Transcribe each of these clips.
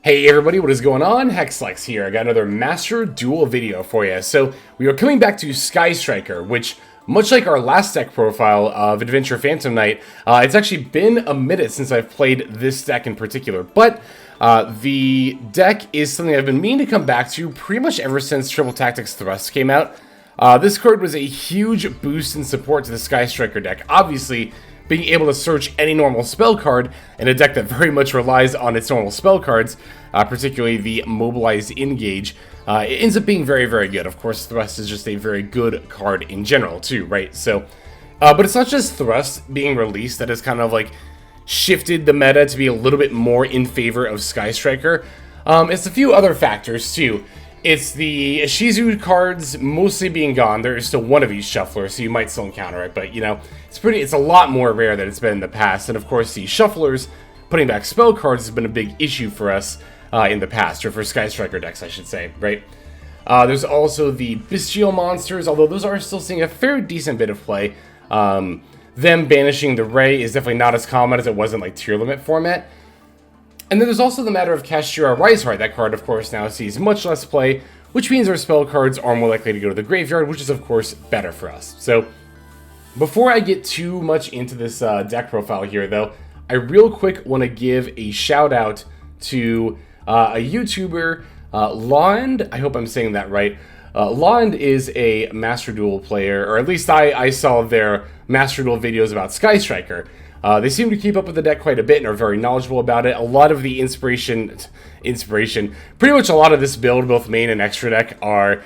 Hey everybody, what is going on? Hexlex here. I got another Master Duel video for you. So we are coming back to Sky Striker, which, much like our last deck profile of Adventure Phantom Knight, it's actually been a minute since I've played this deck in particular. But the deck is something I've been meaning to come back to pretty much ever since Triple Tactics Thrust came out. This card was a huge boost in support to the Sky Striker deck. Obviously, being able to search any normal spell card in a deck that very much relies on its normal spell cards, particularly the Mobilize Engage, it ends up being very, very good. Of course, Thrust is just a very good card in general, too, right? So, but it's not just Thrust being released that has kind of like shifted the meta to be a little bit more in favor of Sky Striker. It's a few other factors, too. It's the Shizuku cards mostly being gone. There is still one of each shuffler, so you might still encounter it, but you know, it's a lot more rare than it's been in the past. And of course, the shufflers putting back spell cards has been a big issue for us in the past, or for Sky Striker decks, I should say, right? There's also the bestial monsters, although those are still seeing a fairly decent bit of play. Them banishing the Raye is definitely not as common as it was in like tier limit format. And then there's also the matter of Kashira Riseheart. That card, of course, now sees much less play, which means our spell cards are more likely to go to the graveyard, which is, of course, better for us. So, before I get too much into this deck profile here, though, I real quick want to give a shout-out to a YouTuber, Lond. I hope I'm saying that right. Lond is a Master Duel player, or at least I saw their Master Duel videos about Sky Striker. They seem to keep up with the deck quite a bit and are very knowledgeable about it. A lot of the inspiration, pretty much a lot of this build, both main and extra deck, are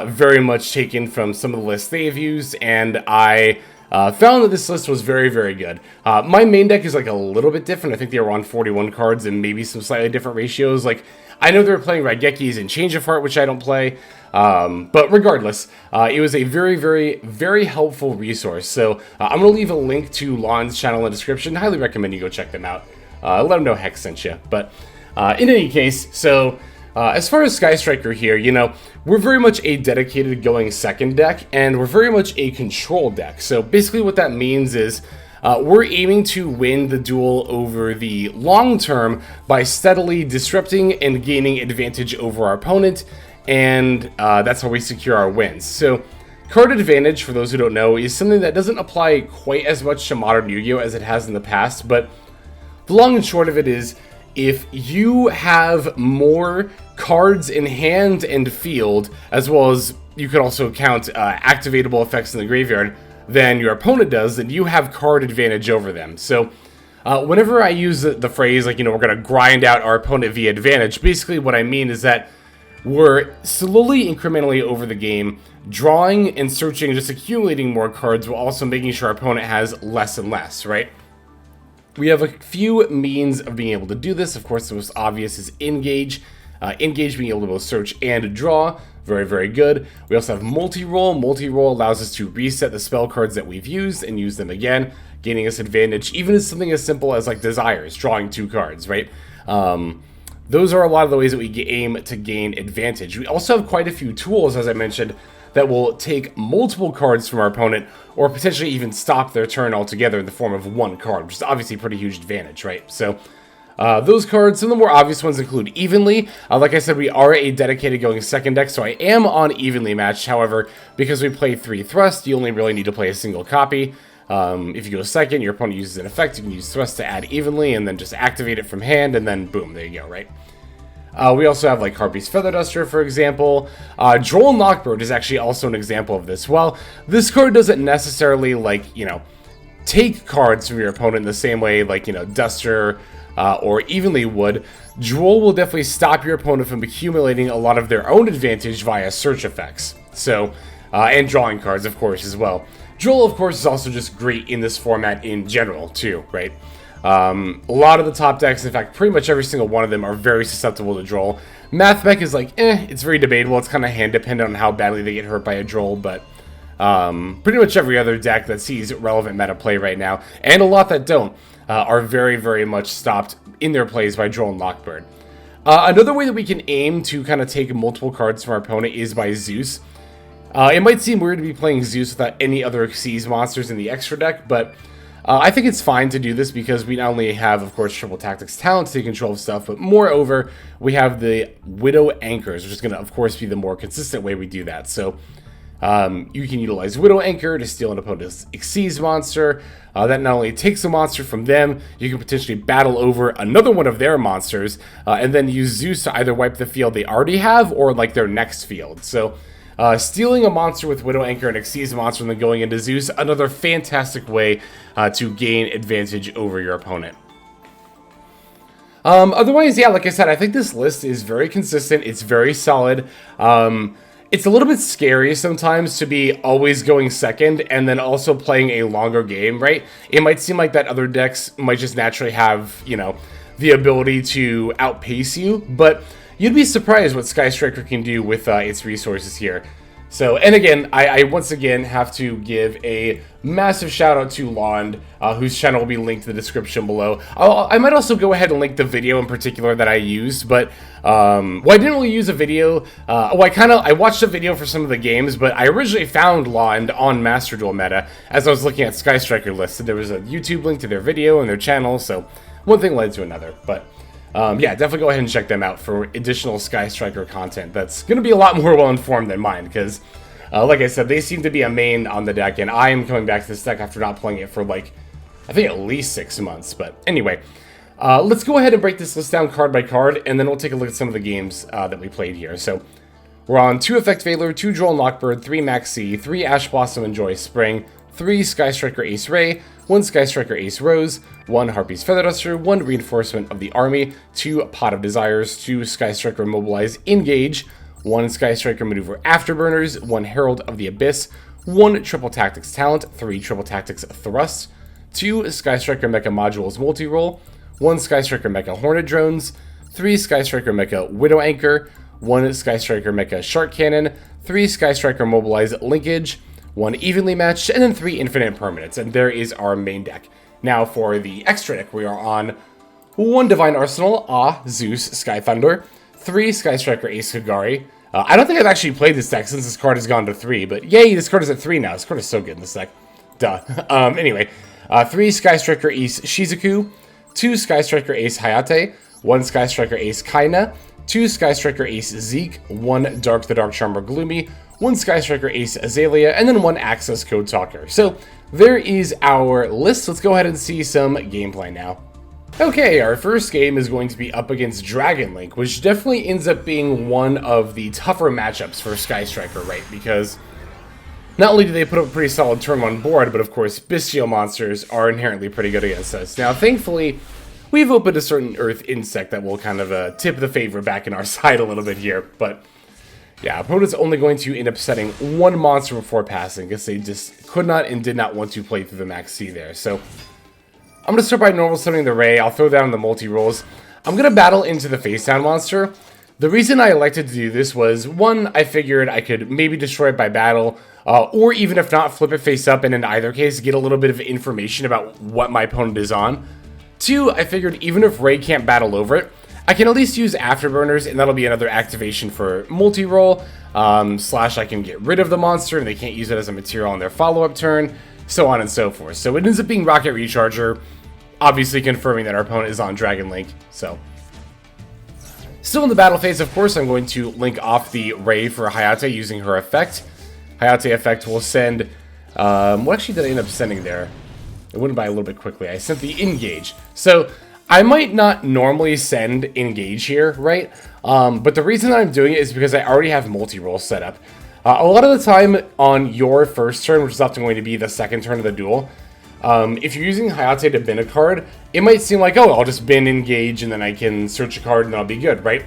very much taken from some of the lists they've used, and I found that this list was very, very good. My main deck is like a little bit different. I think they were on 41 cards and maybe some slightly different ratios. Like, I know they were playing Raigekis and Change of Heart, which I don't play. But regardless, it was a very, very, very helpful resource. So I'm going to leave a link to Lon's channel in the description. Highly recommend you go check them out. Let them know Hex sent you. But in any case, so as far as Sky Striker here, you know, we're very much a dedicated going second deck, and we're very much a control deck. So basically what that means is we're aiming to win the duel over the long term by steadily disrupting and gaining advantage over our opponent, and that's how we secure our wins. So card advantage, for those who don't know, is something that doesn't apply quite as much to modern Yu-Gi-Oh! As it has in the past, but the long and short of it is, if you have more cards in hand and field, as well as you could also count activatable effects in the graveyard, than your opponent does, then you have card advantage over them. So whenever I use the phrase, like, you know, we're going to grind out our opponent via advantage, basically what I mean is that we're slowly, incrementally over the game, drawing and searching, just accumulating more cards, while also making sure our opponent has less and less, right? We have a few means of being able to do this. Of course, the most obvious is Engage. Engage being able to both search and draw. Very, very good. We also have Multirole. Multirole allows us to reset the spell cards that we've used and use them again, gaining us advantage, even as something as simple as like Desires, drawing 2 cards, right? Those are a lot of the ways that we aim to gain advantage. We also have quite a few tools, as I mentioned, that will take multiple cards from our opponent, or potentially even stop their turn altogether in the form of 1 card, which is obviously a pretty huge advantage, right? So those cards, some of the more obvious ones include Evenly. Like I said, we are a dedicated going second deck, so I am on Evenly matched. However, because we play 3 Thrust, you only really need to play a single copy. If you go second, your opponent uses an effect, you can use Thrust to add Evenly, and then just activate it from hand, and then boom, there you go, right? We also have like Harpie's Feather Duster, for example. Droll Knockbird is actually also an example of this. Well, this card doesn't necessarily, like, you know, take cards from your opponent in the same way, like, you know, Duster or Evenly would. Droll will definitely stop your opponent from accumulating a lot of their own advantage via search effects. So, and drawing cards, of course, as well. Droll, of course, is also just great in this format in general, too, right? A lot of the top decks, in fact, pretty much every single one of them are very susceptible to Droll. Mathmech is like, it's very debatable. It's kind of hand-dependent on how badly they get hurt by a Droll, but pretty much every other deck that sees relevant meta play right now, and a lot that don't, are very, very much stopped in their plays by Droll and Knockbird. Another way that we can aim to kind of take multiple cards from our opponent is by ZEUS. It might seem weird to be playing ZEUS without any other Xyz monsters in the extra deck, but I think it's fine to do this because we not only have, of course, triple tactics talent to take control of stuff, but moreover, we have the Widow Anchors, which is going to, of course, be the more consistent way we do that. So you can utilize Widow Anchor to steal an opponent's Xyz monster. That not only takes a monster from them, you can potentially battle over another one of their monsters, and then use Zeus to either wipe the field they already have or like their next field. So stealing a monster with Widow Anchor and Xyz monster and then going into Zeus, another fantastic way to gain advantage over your opponent. Otherwise, yeah, like I said, I think this list is very consistent. It's very solid. It's a little bit scary sometimes to be always going second and then also playing a longer game, right? It might seem like that other decks might just naturally have, you know, the ability to outpace you, but you'd be surprised what Sky Striker can do with its resources here. So, and again, I once again have to give a massive shout out to Lond, whose channel will be linked in the description below. I might also go ahead and link the video in particular that I used, but, well, I didn't really use a video. I watched a video for some of the games, but I originally found Lond on Master Duel Meta as I was looking at Sky Striker lists, and there was a YouTube link to their video and their channel, so one thing led to another, but yeah, definitely go ahead and check them out for additional Sky Striker content. That's going to be a lot more well-informed than mine, because, like I said, they seem to be a main on the deck, and I am coming back to this deck after not playing it for, like, I think at least 6 months. But anyway, let's go ahead and break this list down card by card, and then we'll take a look at some of the games that we played here. So, we're on 2 Effect Veiler, 2 Droll Knockbird, 3 Maxx, 3 Ash Blossom and Joyous Spring, 3 Sky Striker Ace Raye, 1 Sky Striker Ace Roze, 1 Harpie's Feather Duster, 1 Reinforcement of the Army, 2 Pot of Desires, 2 Sky Striker Mobilize Engage, 1 Sky Striker Maneuver Afterburners, 1 Herald of the Abyss, 1 Triple Tactics Talent, 3 Triple Tactics Thrust, 2 Sky Striker Mecha Modules Multirole, 1 Sky Striker Mecha Hornet Drones, 3 Sky Striker Mecha Widow Anchor, 1 Sky Striker Mecha Shark Cannon, 3 Sky Striker Mobilize Linkage, 1 Evenly Matched, and then 3 Infinite Impermanence, and there is our main deck. Now for the extra deck, we are on 1 Divine Arsenal, AA-ZEUS Sky Thunder, 3 Sky Striker Ace Kagari. I don't think I've actually played this deck since this card has gone to 3, but yay, this card is at 3 now. This card is so good in this deck. Duh. Anyway, 3 Sky Striker Ace Shizuku, 2 Sky Striker Ace Hayate, 1 Sky Striker Ace Kaina, 2 Sky Striker Ace Zeke, 1 Dharc the Dark Charmer Gloomy, 1 Sky Striker Ace Azalea, and then 1 Accesscode Talker. So there is our list. Let's go ahead and see some gameplay now. Okay, our first game is going to be up against Dragon Link, which definitely ends up being one of the tougher matchups for Sky Striker, right? Because not only do they put up a pretty solid turn 1 board, but of course, bestial monsters are inherently pretty good against us. Now, thankfully, we've opened a certain Earth Insect that will kind of tip the favor back in our side a little bit here, but yeah, opponent's only going to end up setting 1 monster before passing, because they just could not and did not want to play through the Maxx there. So I'm going to start by normal summoning the Raye. I'll throw down the multi-rolls. I'm going to battle into the face down monster. The reason I elected to do this was, 1, I figured I could maybe destroy it by battle, or even if not, flip it face up, and in either case, get a little bit of information about what my opponent is on. 2, I figured even if Raye can't battle over it, I can at least use Afterburners, and that'll be another activation for Multirole, slash I can get rid of the monster, and they can't use it as a material on their follow-up turn, so on and so forth. So it ends up being Rocket Recharger, obviously confirming that our opponent is on Dragon Link, so. Still in the battle phase, of course, I'm going to link off the Raye for Hayate using her effect. Hayate effect will send, what actually did I end up sending there? It went by a little bit quickly. I sent the Engage. So I might not normally send Engage here, right? But the reason that I'm doing it is because I already have Multirole set up. A lot of the time on your first turn, which is often going to be the second turn of the duel, if you're using Hayate to bin a card, it might seem like, oh, I'll just bin Engage and then I can search a card and I'll be good, right?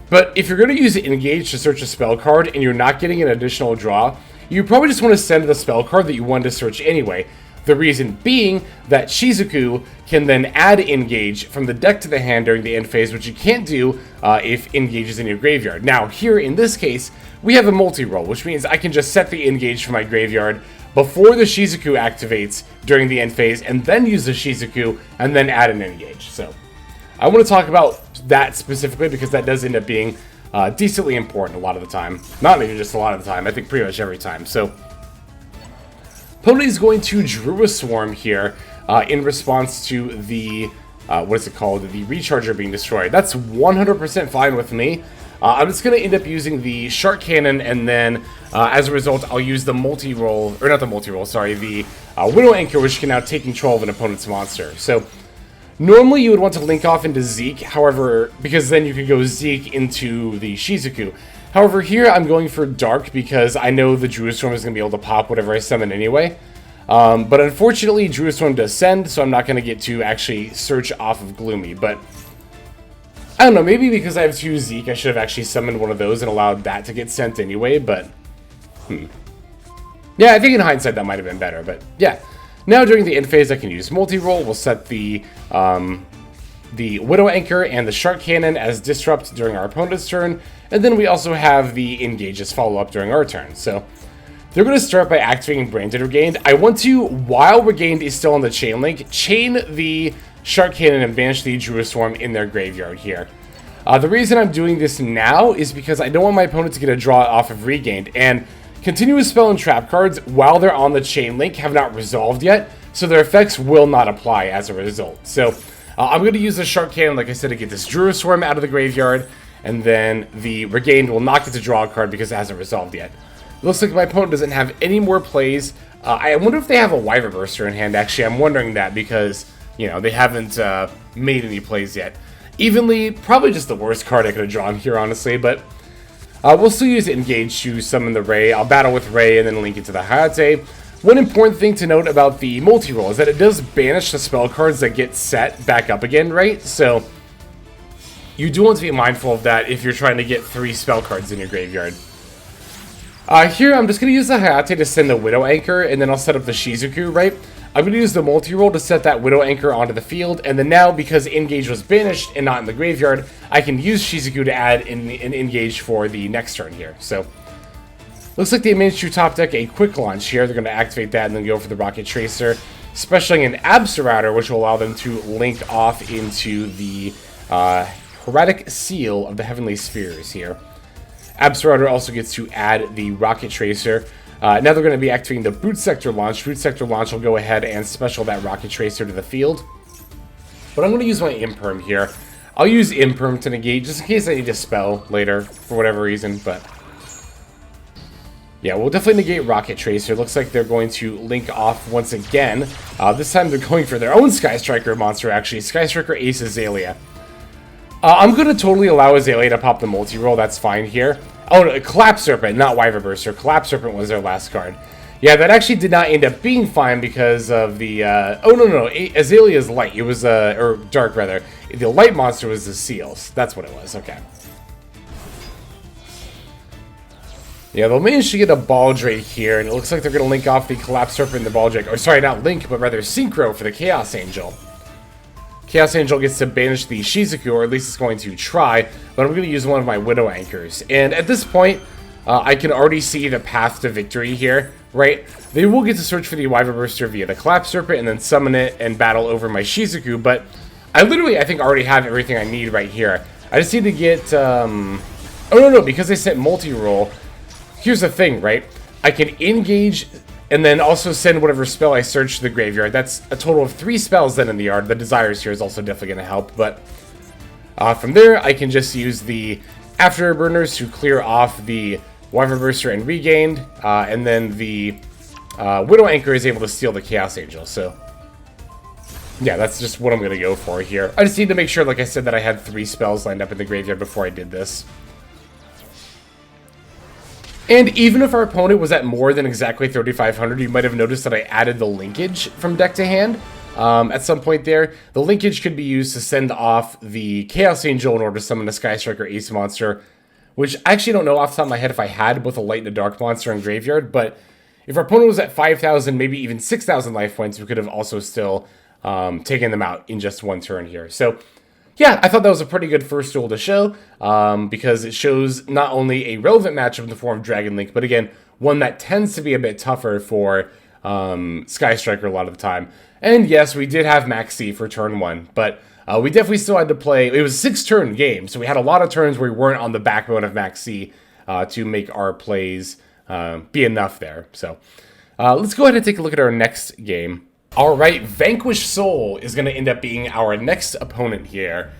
But if you're going to use Engage to search a spell card and you're not getting an additional draw, you probably just want to send the spell card that you wanted to search anyway. The reason being that Shizuku can then add Engage from the deck to the hand during the end phase, which you can't do if Engage is in your graveyard. Now, here in this case, we have a multi-roll, which means I can just set the Engage from my graveyard before the Shizuku activates during the end phase, and then use the Shizuku, and then add an Engage. So, I want to talk about that specifically, because that does end up being decently important a lot of the time. Not even just a lot of the time, I think pretty much every time. So, opponent is going to Druid Swarm here. in response to the, what is it called, the recharger being destroyed. That's 100% fine with me. I'm just going to end up using the Shark Cannon, and then as a result, I'll use the Multirole, or not the Multirole, sorry, the Widow Anchor, which can now take control of an opponent's monster. So, normally you would want to link off into Zeke, however, because then you could go Zeke into the Shizuku. However, here I'm going for Dharc because I know the Druid Storm is going to be able to pop whatever I summon anyway. But unfortunately, Druid Storm does send, so I'm not going to get to actually search off of Gloomy. But I don't know, maybe because I have 2 Zeke, I should have actually summoned one of those and allowed that to get sent anyway, but yeah, I think in hindsight that might have been better, but yeah. Now during the end phase I can use Multirole. We'll set the Widow Anchor and the Shark Cannon as disrupt during our opponent's turn, and then we also have the Engage as follow-up during our turn. So they're going to start by activating Branded Regained. I want to, while Regained is still on the chain link, chain the Shark Cannon and banish the Druid Storm in their graveyard here. The reason I'm doing this now is because I don't want my opponent to get a draw off of Regained, and continuous spell and trap cards, while they're on the chain link, have not resolved yet, so their effects will not apply as a result. So I'm going to use the Shark Cannon, like I said, to get this Druid Storm out of the graveyard, and then the Regained will not get to draw a card because it hasn't resolved yet. It looks like my opponent doesn't have any more plays. I wonder if they have a Wyvern Burster in hand, actually. I'm wondering that because, you know, they haven't made any plays yet. Evenly, probably just the worst card I could have drawn here, honestly, but we'll still use Engage to summon the Raye. I'll battle with Raye and then link it to the Hayate. One important thing to note about the Multirole is that it does banish the spell cards that get set back up again, right? So you do want to be mindful of that if you're trying to get 3 spell cards in your graveyard. Here, I'm just going to use the Hayate to send the Widow Anchor, and then I'll set up the Shizuku, right? I'm going to use the Multirole to set that Widow Anchor onto the field, and then now, because Engage was banished and not in the graveyard, I can use Shizuku to add an Engage for the next turn here. So, looks like they managed to top deck a quick launch here. They're going to activate that and then go for the Rocket Tracer, specialing an Absorrouter, which will allow them to link off into the Heraldic Seal of the Heavenly Spheres here. Absorrouter also gets to add the Rocket Tracer. Now they're going to be activating the Boot Sector Launch. Boot Sector Launch will go ahead and special that Rocket Tracer to the field. But I'm going to use my Imperm here. I'll use Imperm to negate, just in case I need to spell later, for whatever reason, but yeah, we'll definitely negate Rocket Tracer. Looks like they're going to link off once again. This time they're going for their own Sky Striker monster, actually. Sky Striker Ace Azalea. I'm going to totally allow Azalea to pop the Multirole. That's fine here. Oh, no, Collapse Serpent, not Wyvern Burster. Collapse Serpent was their last card. Yeah, that actually did not end up being fine because of the... oh, no. Azalea's light. It was... or dark, rather. The light monster was the Seals. That's what it was. Okay. Yeah, they'll manage to get a Ball Drake here, and it looks like they're going to link off the Collapse Serpent and the Ball Drake. Or, sorry, not link, but rather Synchro for the Chaos Angel. Chaos Angel gets to banish the Shizuku, or at least it's going to try, but I'm going to use one of my Widow Anchors. And at this point, I can already see the path to victory here, right? They will get to search for the Wyvern Burster via the Collapse Serpent and then summon it and battle over my Shizuku, but I think, already have everything I need right here. I just need to get, oh, no, because they sent Multirole. Here's the thing, right? I can engage and then also send whatever spell I search to the graveyard. That's a total of 3 spells then in the yard. The Desires here is also definitely going to help. But from there, I can just use the Afterburners to clear off the Wyvern Burster and Regained. And then the Widow Anchor is able to steal the Chaos Angel. So, yeah, that's just what I'm going to go for here. I just need to make sure, like I said, that I had 3 spells lined up in the graveyard before I did this. And even if our opponent was at more than exactly 3,500, you might have noticed that I added the Linkage from deck to hand at some point there. The Linkage could be used to send off the Chaos Angel in order to summon a Sky Striker Ace monster, which I actually don't know off the top of my head if I had both a Light and a Dark monster in graveyard, but if our opponent was at 5,000, maybe even 6,000 life points, we could have also still taken them out in just one turn here. So, yeah, I thought that was a pretty good first duel to show, because it shows not only a relevant matchup in the form of Dragon Link, but again, one that tends to be a bit tougher for Sky Striker a lot of the time. And yes, we did have Maxx for turn 1, but we definitely still had to play. It was a 6-turn game, so we had a lot of turns where we weren't on the backbone of Maxx to make our plays be enough there. So let's go ahead and take a look at our next game. Alright, Vanquish Soul is going to end up being our next opponent here.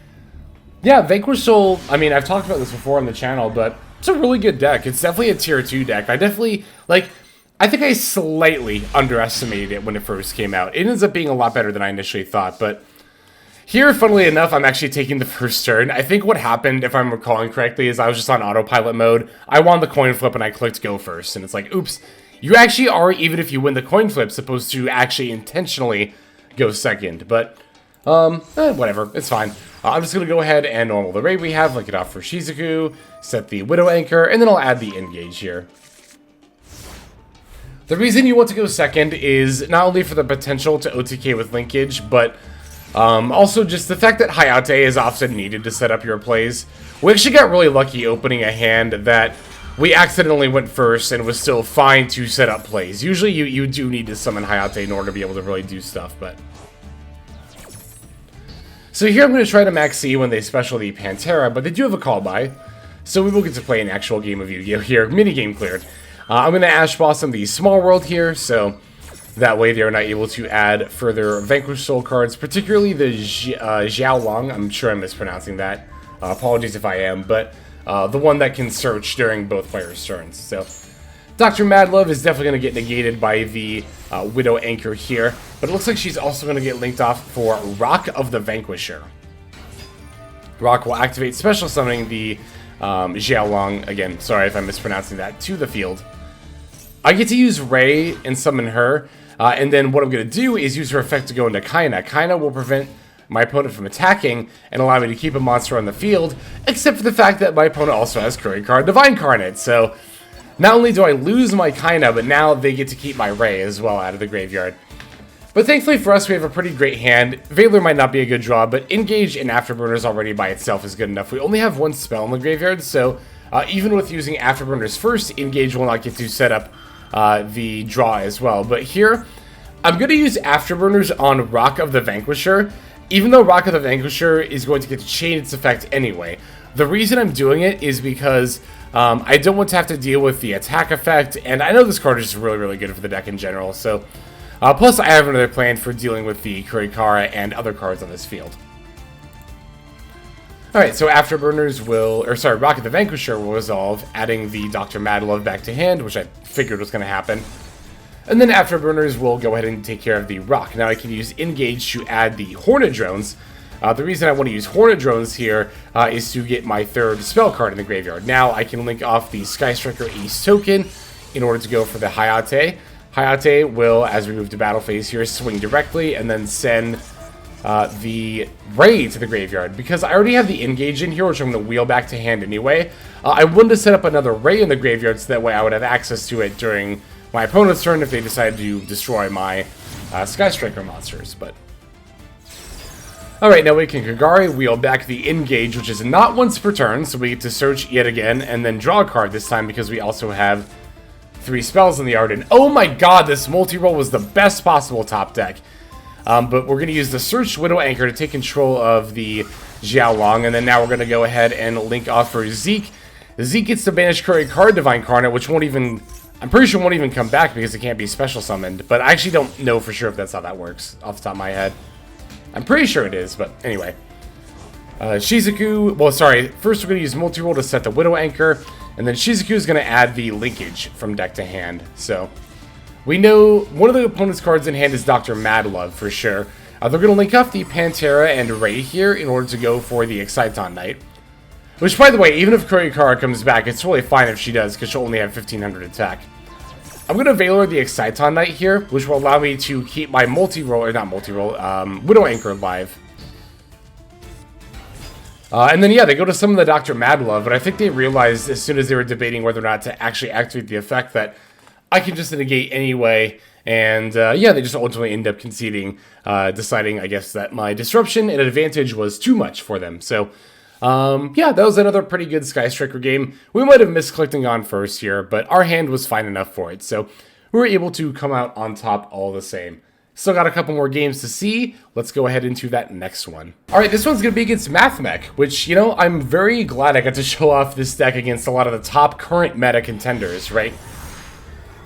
Yeah, Vanquish Soul, I mean, I've talked about this before on the channel, but it's a really good deck. It's definitely a tier 2 deck. I think I slightly underestimated it when it first came out. It ends up being a lot better than I initially thought, but here, funnily enough, I'm actually taking the first turn. I think what happened, if I'm recalling correctly, is I was just on autopilot mode. I won the coin flip and I clicked go first, and it's like, oops. You actually are, even if you win the coin flip, supposed to actually intentionally go second. But, whatever. It's fine. I'm just going to go ahead and normal the Raye we have, link it off for Shizuku, set the Widow Anchor, and then I'll add the Engage here. The reason you want to go second is not only for the potential to OTK with Linkage, but also just the fact that Hayate is often needed to set up your plays. We actually got really lucky opening a hand that we accidentally went first and was still fine to set up plays. Usually you do need to summon Hayate in order to be able to really do stuff, but... So here I'm going to try to max C when they special the Pantera, but they do have a call by. So we will get to play an actual game of Yu-Gi-Oh! Here. Minigame cleared. I'm going to Ash Blossom the Small World here, so that way they are not able to add further Vanquish Soul cards, particularly the Xiaolong. I'm sure I'm mispronouncing that. Apologies if I am, but... the one that can search during both players' turns. So, Dr. Madlove is definitely going to get negated by the Widow Anchor here, but it looks like she's also going to get linked off for Rock of the Vanquisher. Rock will activate special summoning the Xiaolong, again, sorry if I'm mispronouncing that, to the field. I get to use Raye and summon her, and then what I'm going to do is use her effect to go into Kaina. Kaina will prevent my opponent from attacking and allow me to keep a monster on the field, except for the fact that my opponent also has Curry Card Divine Carnate. So not only do I lose my Kaina, but now they get to keep my Raye as well out of the graveyard. But thankfully for us, we have a pretty great hand. Veiler might not be a good draw, but Engage and Afterburners already by itself is good enough. We only have one spell in the graveyard, so even with using Afterburners first, Engage will not get to set up the draw as well. But here, I'm going to use Afterburners on Rock of the Vanquisher, even though Rock of the Vanquisher is going to get to chain its effect anyway. The reason I'm doing it is because I don't want to have to deal with the attack effect, and I know this card is just really, really good for the deck in general, so... plus, I have another plan for dealing with the Kurikara and other cards on this field. Alright, so Afterburners will... Rock of the Vanquisher will resolve, adding the Dr. Madlove back to hand, which I figured was going to happen. And then Afterburners will go ahead and take care of the Rock. Now I can use Engage to add the Hornet Drones. The reason I want to use Hornet Drones here is to get my third spell card in the graveyard. Now I can link off the Sky Striker Ace token in order to go for the Hayate. Hayate will, as we move to battle phase here, swing directly and then send the Raye to the graveyard. Because I already have the Engage in here, which I'm going to wheel back to hand anyway, I wanted to set up another Raye in the graveyard so that way I would have access to it during my opponent's turn if they decide to destroy my Sky Striker monsters. But alright, now we can Kagari wheel back the Engage, which is not once per turn, so we get to search yet again, and then draw a card this time because we also have 3 spells in the yard. And oh my god, this Multirole was the best possible top deck. But we're going to use the Search Widow Anchor to take control of the Xiaolong, and then now we're going to go ahead and link off for Zeke. Zeke gets to banish Curry Card Divine Carnate, which won't even... I'm pretty sure won't even come back because it can't be special summoned, but I actually don't know for sure if that's how that works off the top of my head. I'm pretty sure it is, but anyway. Shizuku, well, sorry, first we're going to use Multirole to set the Widow Anchor, and then Shizuku is going to add the Linkage from deck to hand. So, we know one of the opponent's cards in hand is Dr. Madlove for sure. They're going to link up the Pantera and Raye here in order to go for the Exciton Knight. Which, by the way, even if Kurikara comes back, it's totally fine if she does, because she'll only have 1500 attack. I'm going to Veiler the Exciton Knight here, which will allow me to keep my Widow Anchor alive. And then, yeah, they go to summon the Dr. Madlove, but I think they realized as soon as they were debating whether or not to actually activate the effect that I can just negate anyway. And, yeah, they just ultimately end up conceding, deciding, I guess, that my disruption and advantage was too much for them. So... yeah, that was another pretty good Sky Striker game. We might have missed collecting on first here, but our hand was fine enough for it, so we were able to come out on top all the same. Still got a couple more games to see. Let's go ahead into that next one. Alright, this one's going to be against Mathmech, which, you know, I'm very glad I got to show off this deck against a lot of the top current meta contenders, right?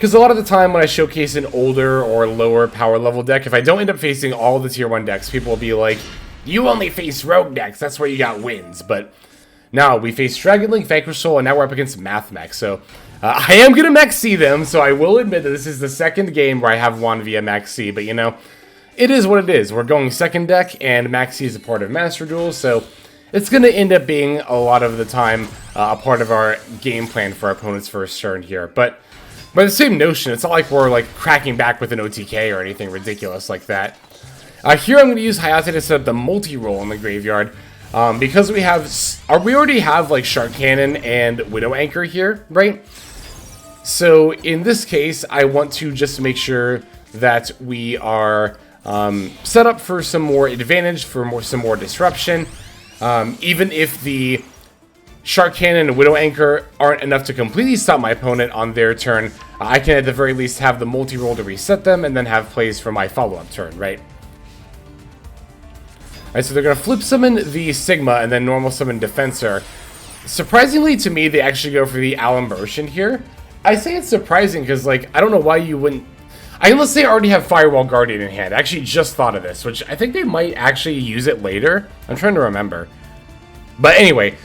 Because a lot of the time when I showcase an older or lower power level deck, if I don't end up facing all the tier 1 decks, people will be like, you only face rogue decks, that's where you got wins. But now we face Dragon Link, Vanquish Soul, and now we're up against Max. So I am going to Maxx them, so I will admit that this is the second game where I have won via Maxx, but you know, it is what it is. We're going second deck, and Maxx is a part of Master Duel, so it's going to end up being a lot of the time a part of our game plan for our opponent's first turn here. But by the same notion, it's not like we're like cracking back with an OTK or anything ridiculous like that. Here I'm going to use Hayate to set up the Multirole in the graveyard. Because we already have like Shark Cannon and Widow Anchor here, right? So in this case, I want to just make sure that we are set up for some more advantage, for some more disruption. Even if the Shark Cannon and Widow Anchor aren't enough to completely stop my opponent on their turn, I can at the very least have the Multirole to reset them and then have plays for my follow-up turn, right? Alright, so they're going to flip summon the Sigma and then normal summon Defensor. Surprisingly to me, they actually go for the Alimbertion here. I say it's surprising because, like, I don't know why you wouldn't... Unless they already have Firewall Guardian in hand. I actually just thought of this, which I think they might actually use it later. I'm trying to remember. But anyway,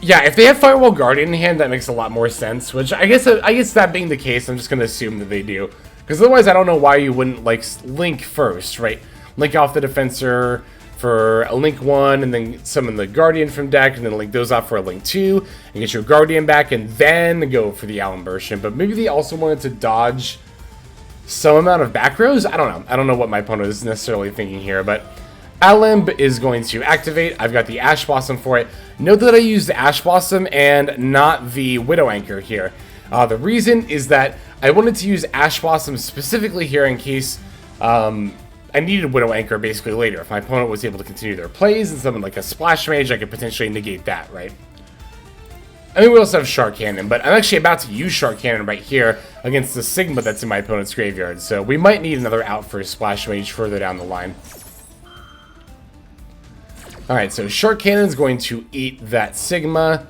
yeah, if they have Firewall Guardian in hand, that makes a lot more sense. Which I guess that being the case, I'm just going to assume that they do. Because otherwise, I don't know why you wouldn't, like, Link first, right? Link off the Defensor for a Link 1, and then summon the Guardian from deck, and then link those off for a Link 2, and get your Guardian back, and then go for the Alimbertion. But maybe they also wanted to dodge some amount of back rows? I don't know. I don't know what my opponent is necessarily thinking here, but Alimb is going to activate. I've got the Ash Blossom for it. Note that I used the Ash Blossom and not the Widow Anchor here. The reason is that I wanted to use Ash Blossom specifically here in case... I needed Widow Anchor basically later. If my opponent was able to continue their plays and summon like a Splash Mage, I could potentially negate that, right? I mean, we also have Shark Cannon, but I'm actually about to use Shark Cannon right here against the Sigma that's in my opponent's graveyard, so we might need another out for a Splash Mage further down the line. Alright, so Shark Cannon's going to eat that Sigma.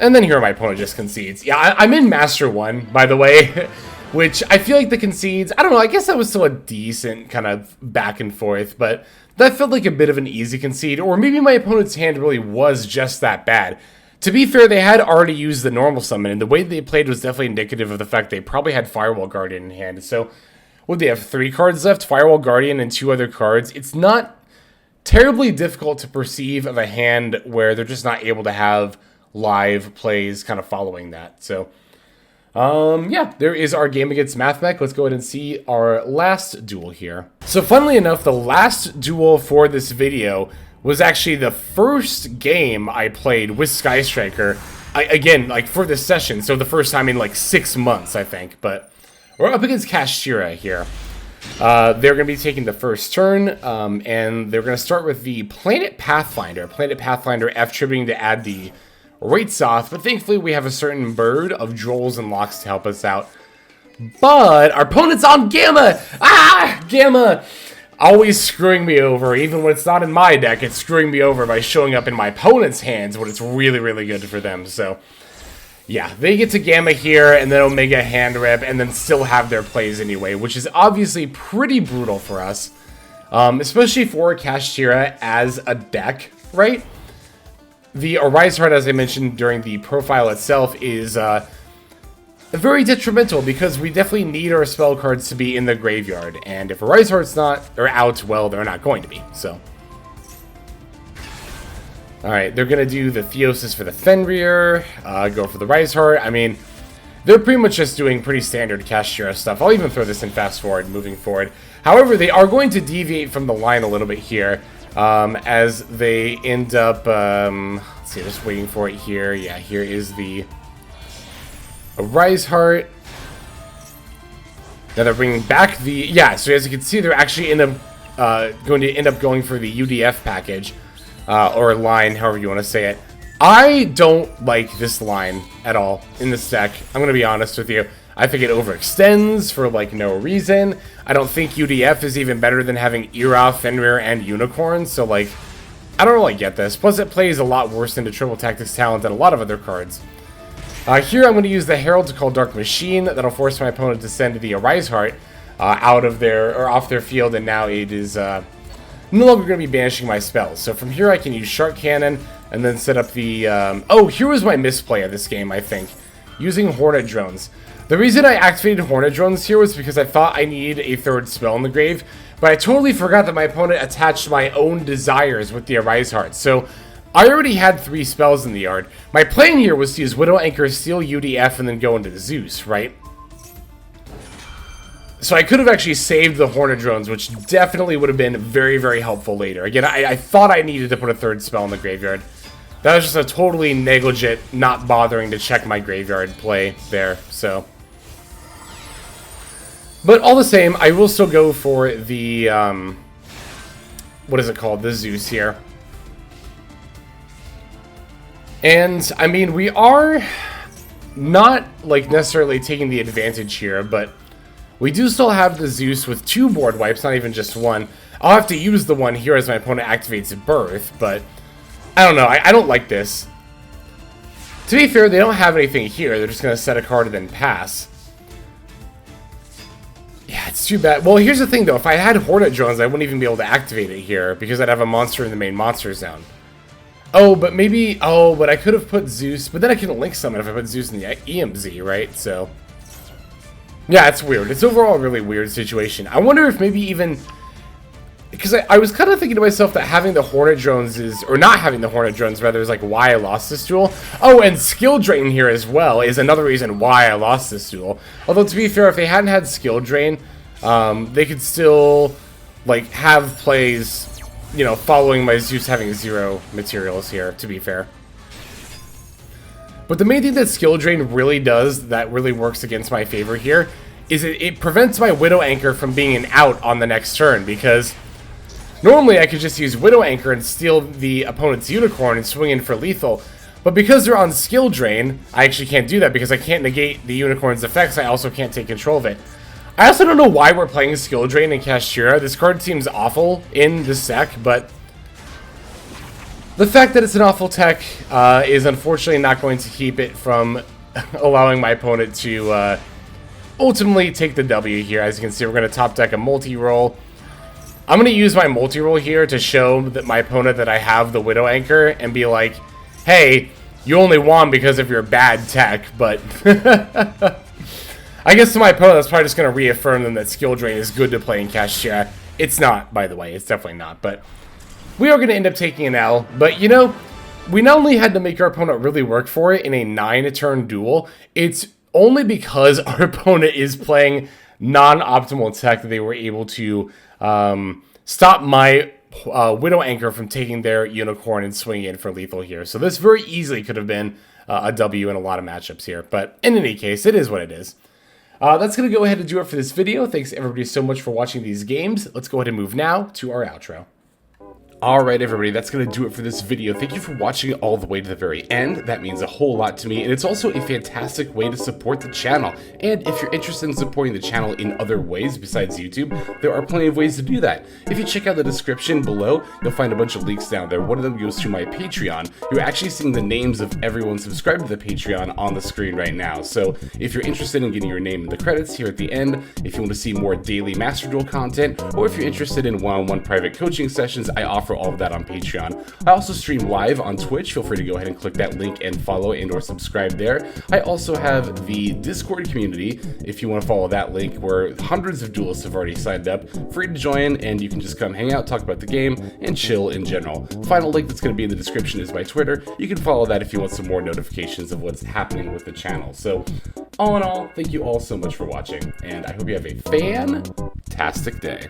And then here my opponent just concedes. Yeah, I'm in Master 1, by the way. Which I feel like the concedes, I don't know, I guess that was still a decent kind of back and forth, but that felt like a bit of an easy concede, or maybe my opponent's hand really was just that bad. To be fair, they had already used the normal summon, and the way they played was definitely indicative of the fact they probably had Firewall Guardian in hand. So, what do they have, 3 cards left? Firewall Guardian and 2 other cards. It's not terribly difficult to perceive of a hand where they're just not able to have live plays kind of following that, so... yeah, there is our game against Mathmech. Let's go ahead and see our last duel here. So funnily enough, the last duel for this video was actually the first game I played with Sky Striker. Again, like for this session, so the first time in like 6 months, I think. But we're up against Kashira here. They're going to be taking the first turn, and they're going to start with the Planet Pathfinder. Planet Pathfinder F-tributing to add the Ratesoth, but thankfully we have a certain bird of Drolls and Locks to help us out. But our opponent's on Gamma! Ah! Gamma! Always screwing me over. Even when it's not in my deck, it's screwing me over by showing up in my opponent's hands when it's really, really good for them. So, yeah, they get to Gamma here, and then Omega Hand Rip, and then still have their plays anyway, which is obviously pretty brutal for us. Especially for Kashira as a deck, right? The Arise Heart, as I mentioned during the profile itself, is very detrimental because we definitely need our spell cards to be in the graveyard. And if Arise Heart's not, or out, well, they're not going to be, so. Alright, they're going to do the Theosis for the Fenrir, go for the Rise Heart. I mean, they're pretty much just doing pretty standard Kashira stuff. I'll even throw this in fast forward, moving forward. However, they are going to deviate from the line a little bit here. As they end up, let's see, just waiting for it here. Yeah, here is the Arise Heart. Now they're bringing back the, yeah, so as you can see, they're actually going to end up going for the UDF package, or line, however you want to say it. I don't like this line at all in this deck. I'm going to be honest with you. I think it overextends for, like, no reason. I don't think UDF is even better than having Era, Fenrir, and Unicorn, so, like, I don't really get this. Plus, it plays a lot worse into Triple Tactics Talent than a lot of other cards. Here I'm going to use the Herald to call Dark Machine. That'll force my opponent to send the Arise Heart out of their, or off their field, and now it is no longer going to be banishing my spells. So from here I can use Shark Cannon, and then set up the, oh, here was my misplay of this game, I think. Using Hornet Drones. The reason I activated Hornet Drones here was because I thought I needed a third spell in the grave, but I totally forgot that my opponent attached my own desires with the Arise Heart. So I already had 3 spells in the yard. My plan here was to use Widow Anchor, steal UDF, and then go into the Zeus, right? So I could have actually saved the Hornet Drones, which definitely would have been very, very helpful later. Again, I thought I needed to put a third spell in the graveyard. That was just a totally negligent, not bothering to check my graveyard play there, so. But all the same, I will still go for the, what is it called? The Zeus here. And, I mean, we are not, like, necessarily taking the advantage here, but we do still have the Zeus with 2 board wipes, not even just 1. I'll have to use the one here as my opponent activates Birth, but I don't know. I don't like this. To be fair, they don't have anything here. They're just going to set a card and then pass. Yeah, it's too bad. Well, here's the thing, though. If I had Hornet Drones, I wouldn't even be able to activate it here because I'd have a monster in the main monster zone. Oh, but maybe... Oh, but I could have put Zeus. But then I can link summon if I put Zeus in the EMZ, right? So... yeah, it's weird. It's overall a really weird situation. I wonder if maybe even... because I was kind of thinking to myself that having the Hornet Drones is... or not having the Hornet Drones, rather, is like why I lost this duel. Oh, and Skill Drain here as well is another reason why I lost this duel. Although, to be fair, if they hadn't had Skill Drain, they could still, like, have plays... you know, following my Zeus having 0 materials here, to be fair. But the main thing that Skill Drain really does, that really works against my favor here, is it prevents my Widow Anchor from being an out on the next turn, because normally I could just use Widow Anchor and steal the opponent's Unicorn and swing in for lethal, but because they're on Skill Drain, I actually can't do that because I can't negate the Unicorn's effects, I also can't take control of it. I also don't know why we're playing Skill Drain in Kashtira. This card seems awful in this deck, but the fact that it's an awful tech is unfortunately not going to keep it from allowing my opponent to ultimately take the W here. As you can see, we're going to top deck a Multirole. I'm going to use my Multirole here to show that my opponent that I have the Widow Anchor and be like, hey, you only won because of your bad tech, but... I guess to my opponent, that's probably just going to reaffirm them that Skill Drain is good to play in Kashtira. It's not, by the way. It's definitely not. But we are going to end up taking an L. But, you know, we not only had to make our opponent really work for it in a 9-turn duel, it's only because our opponent is playing non-optimal tech that they were able to stop my Widow Anchor from taking their Unicorn and swinging in for lethal here. So this very easily could have been a W in a lot of matchups here. But in any case, it is what it is. That's going to go ahead and do it for this video. Thanks everybody so much for watching these games. Let's go ahead and move now to our outro. Alright everybody, that's going to do it for this video. Thank you for watching it all the way to the very end. That means a whole lot to me, and it's also a fantastic way to support the channel. And if you're interested in supporting the channel in other ways besides YouTube, there are plenty of ways to do that. If you check out the description below, you'll find a bunch of links down there. One of them goes to my Patreon. You're actually seeing the names of everyone subscribed to the Patreon on the screen right now. So if you're interested in getting your name in the credits here at the end, if you want to see more daily Master Duel content, or if you're interested in one-on-one private coaching sessions, I offer all of that on Patreon. I also stream live on Twitch. Feel free to go ahead and click that link and follow and or subscribe there. I also have the Discord community, if you want to follow that link, where hundreds of duelists have already signed up. Free to join, and you can just come hang out, talk about the game, and chill in general. Final link that's going to be in the description is my Twitter. You can follow that if you want some more notifications of what's happening with the channel. So, all in all, thank you all so much for watching, and I hope you have a fantastic day.